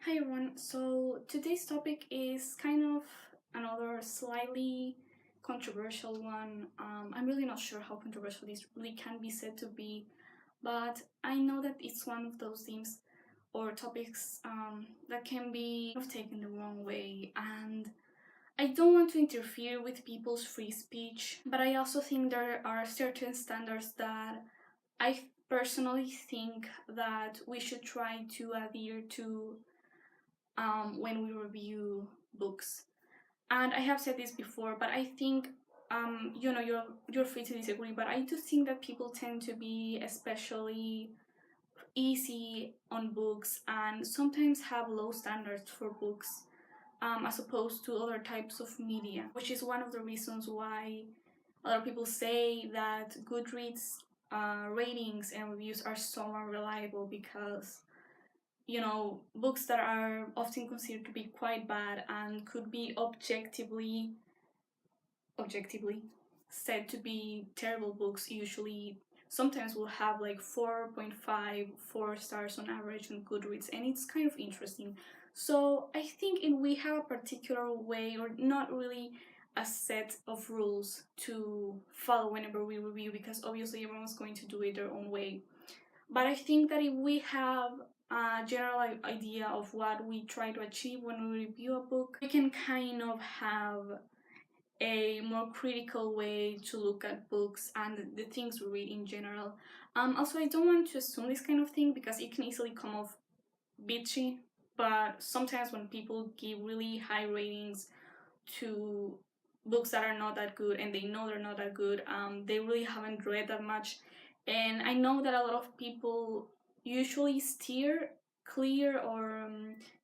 Hi everyone, so today's topic is kind of another slightly controversial one. I'm really not sure how controversial this really can be said to be, but I know that it's one of those themes or topics that can be taken the wrong way, and I don't want to interfere with people's free speech, but I also think there are certain standards that I personally think that we should try to adhere to when we review books. And I have said this before, but I think you're free to disagree, but I do think that people tend to be especially easy on books and sometimes have low standards for books as opposed to other types of media, which is one of the reasons why a lot of people say that Goodreads ratings and reviews are so unreliable because books that are often considered to be quite bad and could be objectively said to be terrible books usually sometimes will have like 4.5 4 stars on average on Goodreads, and it's kind of interesting. So I think if we have a particular way, or not really a set of rules to follow whenever we review, because obviously everyone's going to do it their own way, but I think that if we have a general idea of what we try to achieve when we review a book, we can kind of have a more critical way to look at books and the things we read in general. Also, I don't want to assume this kind of thing because it can easily come off bitchy, but sometimes when people give really high ratings to books that are not that good and they know they're not that good, they really haven't read that much. And I know that a lot of people usually steer clear, or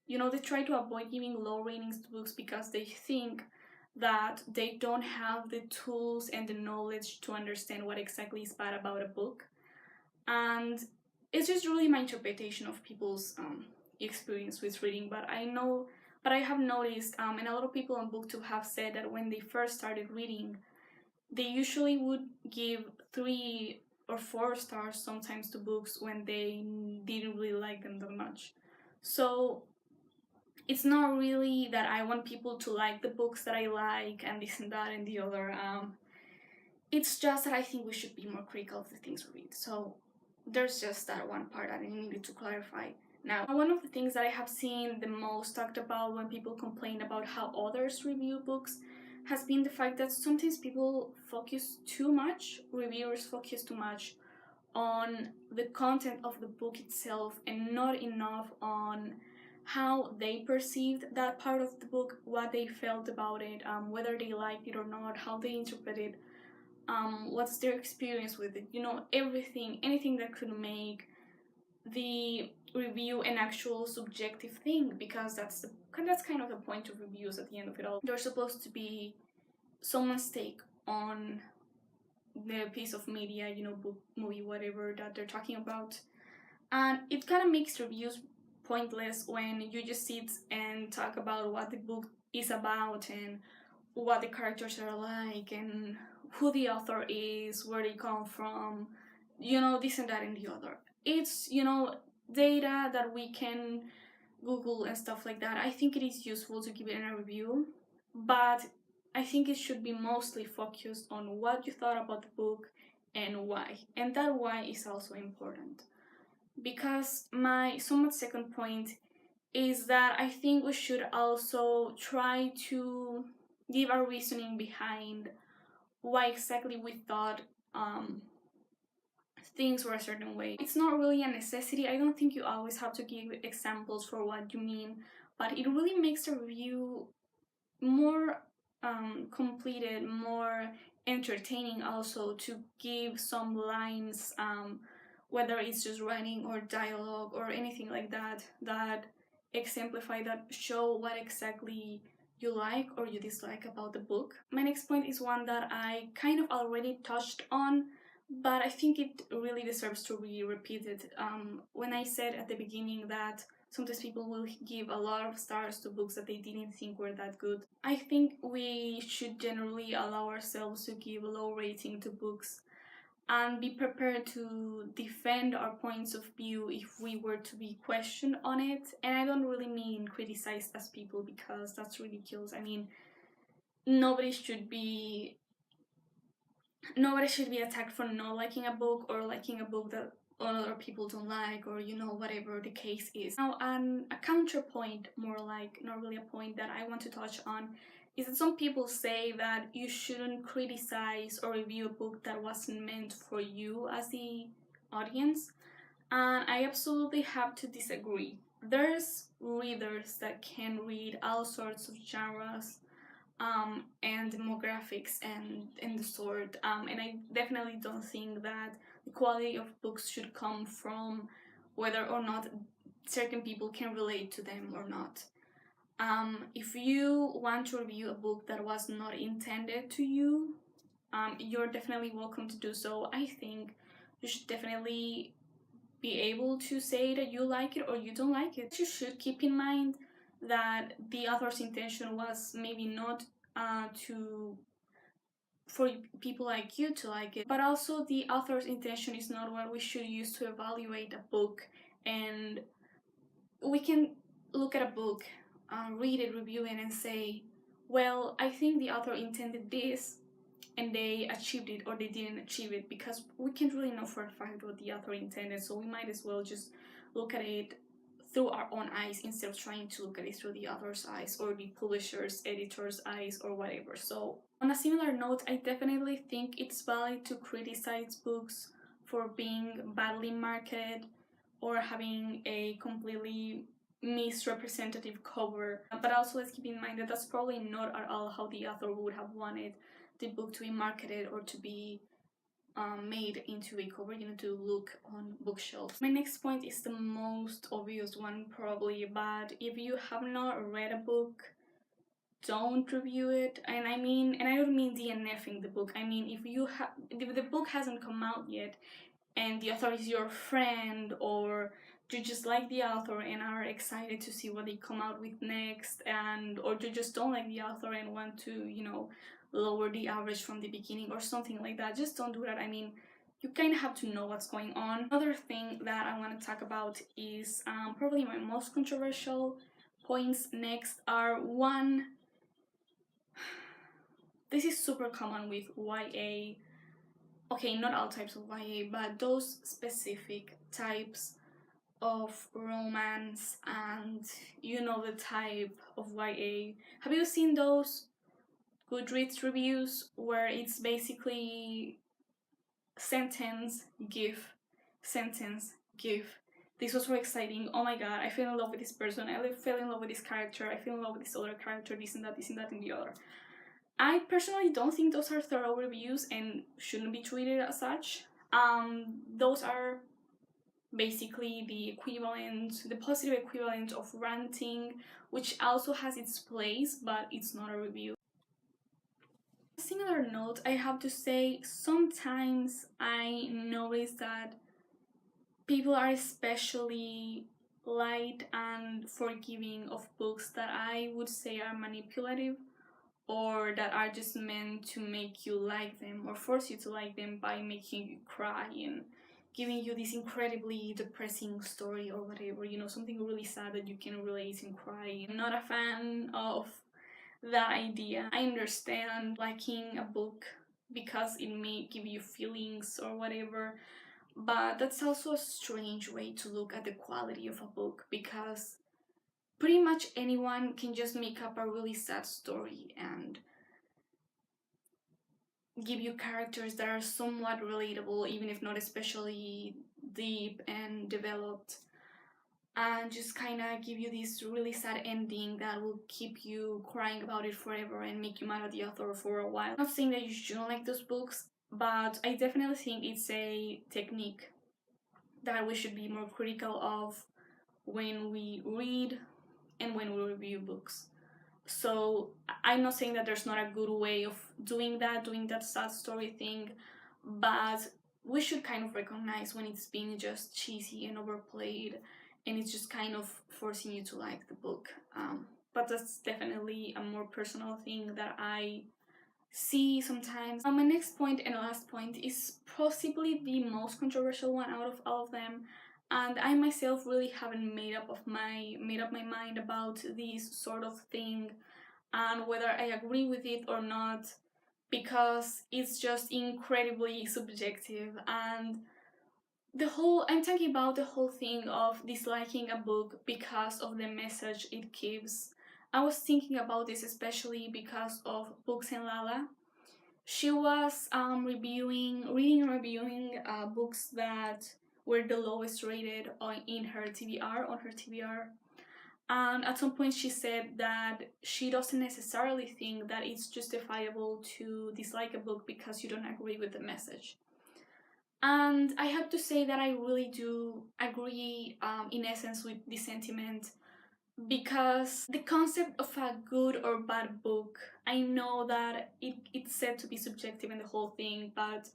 they try to avoid giving low ratings to books because they think that they don't have the tools and the knowledge to understand what exactly is bad about a book. And it's just really my interpretation of people's experience with reading, but I have noticed, and a lot of people on BookTube have said that when they first started reading, they usually would give 3 or 4 stars sometimes to books when they didn't really like them that much. So it's not really that I want people to like the books that I like and this and that and the other. It's just that I think we should be more critical of the things we read. So there's just that one part that I needed to clarify. Now, one of the things that I have seen the most talked about when people complain about how others review books has been the fact that sometimes reviewers focus too much on the content of the book itself and not enough on how they perceived that part of the book, what they felt about it, whether they liked it or not, how they interpreted, what's their experience with it. Anything that could make the review an actual subjective thing, because that's kind of the point of reviews at the end of it all. They're supposed to be someone's take on the piece of media, book, movie, whatever that they're talking about. And it kind of makes reviews pointless when you just sit and talk about what the book is about and what the characters are like and who the author is, where they come from, this and that and the other. It's, data that we can Google and stuff like that. I think it is useful to give it in a review, but I think it should be mostly focused on what you thought about the book and why. And that why is also important. Because my somewhat second point is that I think we should also try to give our reasoning behind why exactly we thought things were a certain way. It's not really a necessity. I don't think you always have to give examples for what you mean, but it really makes a review more completed, more entertaining also, to give some lines, whether it's just writing or dialogue or anything like that, that exemplify, that show what exactly you like or you dislike about the book. My next point is one that I kind of already touched on, but I think it really deserves to be repeated. When I said at the beginning that sometimes people will give a lot of stars to books that they didn't think were that good, I think we should generally allow ourselves to give a low rating to books and be prepared to defend our points of view if we were to be questioned on it. And I don't really mean criticize as people, because that's ridiculous. I mean, nobody should be attacked for not liking a book, or liking a book that other people don't like, or whatever the case is. Now, a counterpoint, more like not really a point, that I want to touch on is that some people say that you shouldn't criticize or review a book that wasn't meant for you as the audience, and I absolutely have to disagree. There's readers that can read all sorts of genres, and demographics, and the sort, and I definitely don't think that the quality of books should come from whether or not certain people can relate to them or not. If you want to review a book that was not intended to you, you're definitely welcome to do so. I think you should definitely be able to say that you like it or you don't like it. You should keep in mind that the author's intention was maybe not for people like you to like it, but also the author's intention is not what we should use to evaluate a book. And we can look at a book, read it, review it, and say, well, I think the author intended this and they achieved it, or they didn't achieve it, because we can't really know for a fact what the author intended. So we might as well just look at it through our own eyes instead of trying to look at it through the author's eyes, or the publisher's, editor's eyes, or whatever. So on a similar note, I definitely think it's valid to criticize books for being badly marketed or having a completely misrepresentative cover. But also, let's keep in mind that that's probably not at all how the author would have wanted the book to be marketed or to be made into a cover, to look on bookshelves. My next point is the most obvious one probably, but if you have not read a book, don't review it. And I don't mean DNFing the book. I mean, if the book hasn't come out yet and the author is your friend, or you just like the author and are excited to see what they come out with next, or you just don't like the author and want to, lower the average from the beginning or something like that, just don't do that. I mean, you kind of have to know what's going on. Another thing that I want to talk about is probably my most controversial points next are, one, this is super common with YA. Okay, not all types of YA, but those specific types of romance, and the type of YA. Have you seen those Goodreads reviews where it's basically sentence, gif, sentence, gif? This was so exciting. Oh my god, I fell in love with this person. I fell in love with this character. I fell in love with this other character. This and that, this and that, and the other. I personally don't think those are thorough reviews and shouldn't be treated as such. Those are basically the positive equivalent of ranting, which also has its place, but it's not a review. On a similar note, I have to say, sometimes I notice that people are especially light and forgiving of books that I would say are manipulative, or that are just meant to make you like them or force you to like them by making you cry and giving you this incredibly depressing story or whatever, something really sad that you can relate and cry. I'm not a fan of that idea. I understand liking a book because it may give you feelings or whatever, but that's also a strange way to look at the quality of a book, because pretty much anyone can just make up a really sad story and give you characters that are somewhat relatable, even if not especially deep and developed, and just kind of give you this really sad ending that will keep you crying about it forever and make you mad at the author for a while. I'm not saying that you shouldn't like those books, but I definitely think it's a technique that we should be more critical of when we read and when we review books. So I'm not saying that there's not a good way of doing that sad story thing, but we should kind of recognize when it's being just cheesy and overplayed and it's just kind of forcing you to like the book. But that's definitely a more personal thing that I see sometimes. My next point and last point is possibly the most controversial one out of all of them, and I myself really haven't made up my mind about this sort of thing and whether I agree with it or not, because it's just incredibly subjective. And I'm talking about the whole thing of disliking a book because of the message it gives. I was thinking about this especially because of Books and Lala. She was reading and reviewing books that were the lowest rated in her TBR, on her TBR. And at some point, she said that she doesn't necessarily think that it's justifiable to dislike a book because you don't agree with the message. And I have to say that I really do agree, in essence, with this sentiment, because the concept of a good or bad book, I know that it's said to be subjective in the whole thing, but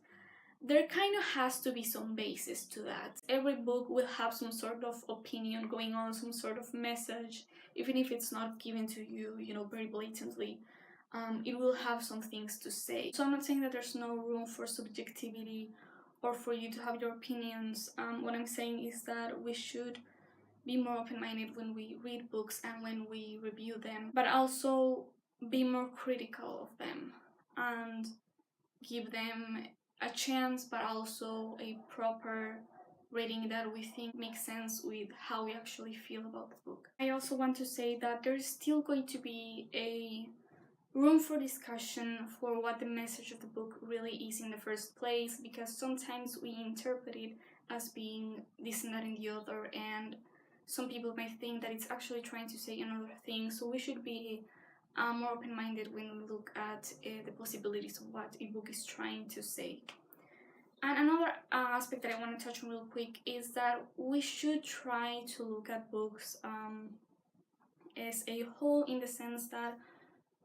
there kind of has to be some basis to that. Every book will have some sort of opinion going on, some sort of message, even if it's not given to you, very blatantly. It will have some things to say. So I'm not saying that there's no room for subjectivity or for you to have your opinions. What I'm saying is that we should be more open-minded when we read books and when we review them, but also be more critical of them and give them a chance, but also a proper rating that we think makes sense with how we actually feel about the book. I also want to say that there's still going to be a room for discussion for what the message of the book really is in the first place, because sometimes we interpret it as being this and that and the other, and some people might think that it's actually trying to say another thing. So we should be more open-minded when we look at the possibilities of what a book is trying to say. And another aspect that I want to touch on real quick is that we should try to look at books as a whole, in the sense that,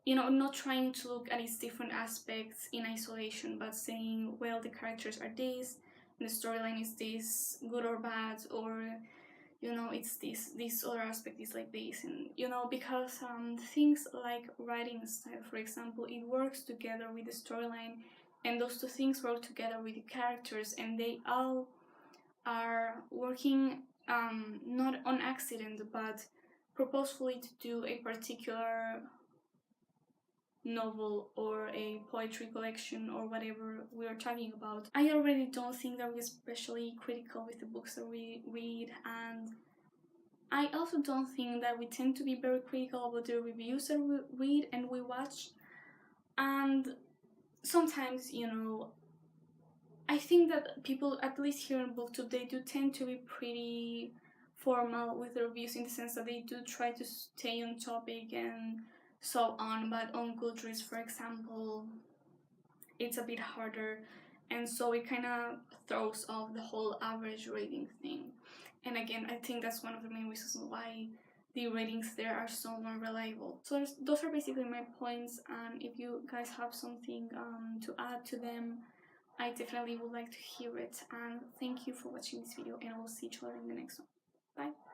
not trying to look at its different aspects in isolation, but saying, well, the characters are this, and the storyline is this, good or bad, or it's this other aspect is like this. And because things like writing style, for example, it works together with the storyline, and those two things work together with the characters, and they all are working not on accident, but purposefully to do a particular novel or a poetry collection or whatever we are talking about. I already don't think that we're especially critical with the books that we read, and I also don't think that we tend to be very critical about the reviews that we read and we watch. And sometimes, I think that people, at least here in BookTube, they do tend to be pretty formal with the reviews, in the sense that they do try to stay on topic and so on. But on Goodreads, for example, it's a bit harder, and so it kind of throws off the whole average rating thing. And again, I think that's one of the main reasons why the ratings there are so unreliable. So those are basically my points, and if you guys have something to add to them, I definitely would like to hear it. And thank you for watching this video, and I will see each other in the next one. Bye!